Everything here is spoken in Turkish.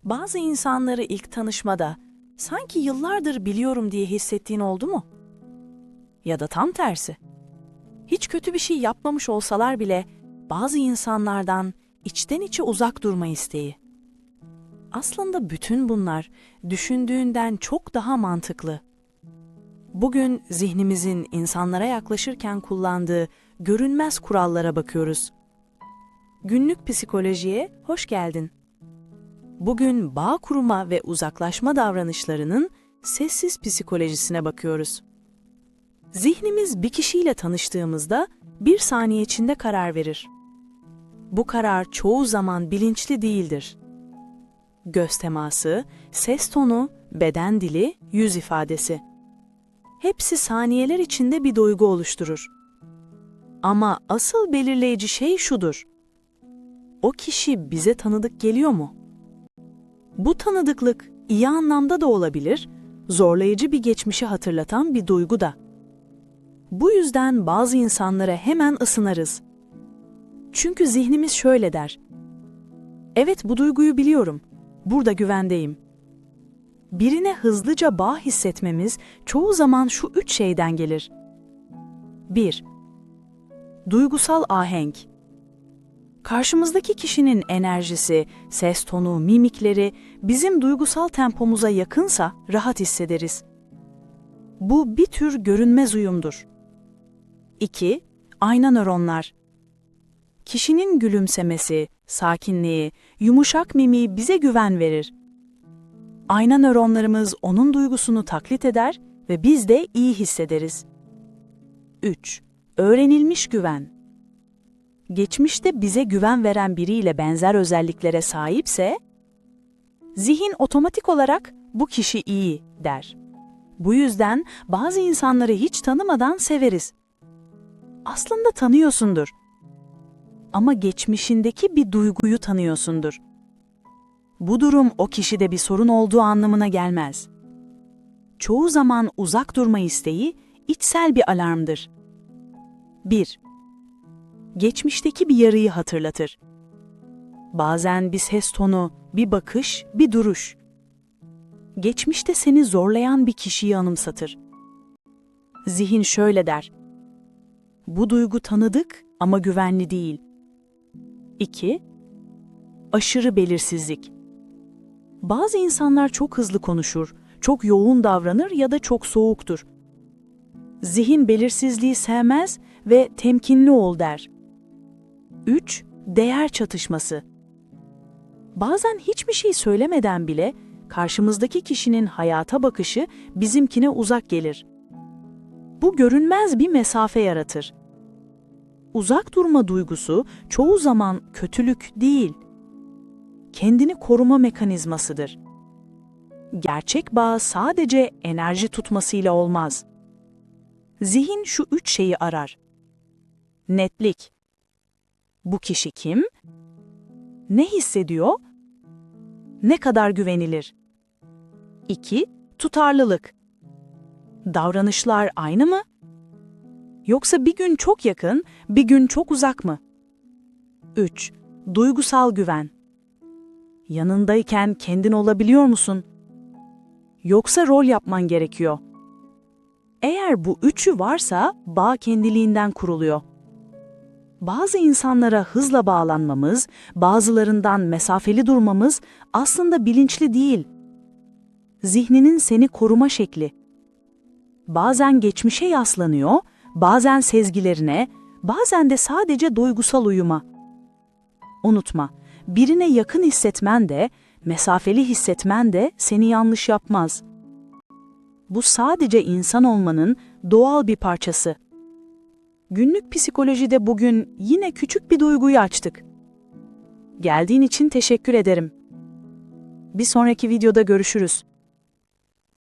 Bazı insanları ilk tanışmada sanki yıllardır biliyorum diye hissettiğin oldu mu? Ya da tam tersi. Hiç kötü bir şey yapmamış olsalar bile bazı insanlardan içten içe uzak durma isteği. Aslında bütün bunlar düşündüğünden çok daha mantıklı. Bugün zihnimizin insanlara yaklaşırken kullandığı görünmez kurallara bakıyoruz. Günlük psikolojiye hoş geldin. Bugün bağ kurma ve uzaklaşma davranışlarının sessiz psikolojisine bakıyoruz. Zihnimiz bir kişiyle tanıştığımızda bir saniye içinde karar verir. Bu karar çoğu zaman bilinçli değildir. Göz teması, ses tonu, beden dili, yüz ifadesi. Hepsi saniyeler içinde bir duygu oluşturur. Ama asıl belirleyici şey şudur. O kişi bize tanıdık geliyor mu? Bu tanıdıklık iyi anlamda da olabilir, zorlayıcı bir geçmişi hatırlatan bir duygu da. Bu yüzden bazı insanlara hemen ısınarız. Çünkü zihnimiz şöyle der. Evet, bu duyguyu biliyorum. Burada güvendeyim. Birine hızlıca bağ hissetmemiz çoğu zaman şu 3 şeyden gelir. 1. Duygusal ahenk. Karşımızdaki kişinin enerjisi, ses tonu, mimikleri bizim duygusal tempomuza yakınsa rahat hissederiz. Bu bir tür görünmez uyumdur. 2. Ayna nöronlar. Kişinin gülümsemesi, sakinliği, yumuşak mimiği bize güven verir. Ayna nöronlarımız onun duygusunu taklit eder ve biz de iyi hissederiz. 3. Öğrenilmiş güven. Geçmişte bize güven veren biriyle benzer özelliklere sahipse, zihin otomatik olarak bu kişi iyi der. Bu yüzden bazı insanları hiç tanımadan severiz. Aslında tanıyorsundur. Ama geçmişindeki bir duyguyu tanıyorsundur. Bu durum o kişide bir sorun olduğu anlamına gelmez. Çoğu zaman uzak durma isteği içsel bir alarmdır. 1. Geçmişteki bir yarayı hatırlatır. Bazen bir ses tonu, bir bakış, bir duruş. Geçmişte seni zorlayan bir kişiyi anımsatır. Zihin şöyle der. Bu duygu tanıdık ama güvenli değil. 2. Aşırı belirsizlik. Bazı insanlar çok hızlı konuşur, çok yoğun davranır ya da çok soğuktur. Zihin belirsizliği sevmez ve temkinli ol der. 3. Değer çatışması. Bazen hiçbir şey söylemeden bile karşımızdaki kişinin hayata bakışı bizimkine uzak gelir. Bu görünmez bir mesafe yaratır. Uzak durma duygusu çoğu zaman kötülük değil, kendini koruma mekanizmasıdır. Gerçek bağ sadece enerji tutmasıyla olmaz. Zihin şu 3 şeyi arar. Netlik. Bu kişi kim? Ne hissediyor? Ne kadar güvenilir? 2. Tutarlılık. Davranışlar aynı mı? Yoksa bir gün çok yakın, bir gün çok uzak mı? 3. Duygusal güven. Yanındayken kendin olabiliyor musun? Yoksa rol yapman gerekiyor. Eğer bu üçü varsa bağ kendiliğinden kuruluyor. Bazı insanlara hızla bağlanmamız, bazılarından mesafeli durmamız aslında bilinçli değil. Zihninin seni koruma şekli. Bazen geçmişe yaslanıyor, bazen sezgilerine, bazen de sadece duygusal uyuma. Unutma, birine yakın hissetmen de, mesafeli hissetmen de seni yanlış yapmaz. Bu sadece insan olmanın doğal bir parçası. Günlük psikolojide bugün yine küçük bir duyguyu açtık. Geldiğin için teşekkür ederim. Bir sonraki videoda görüşürüz.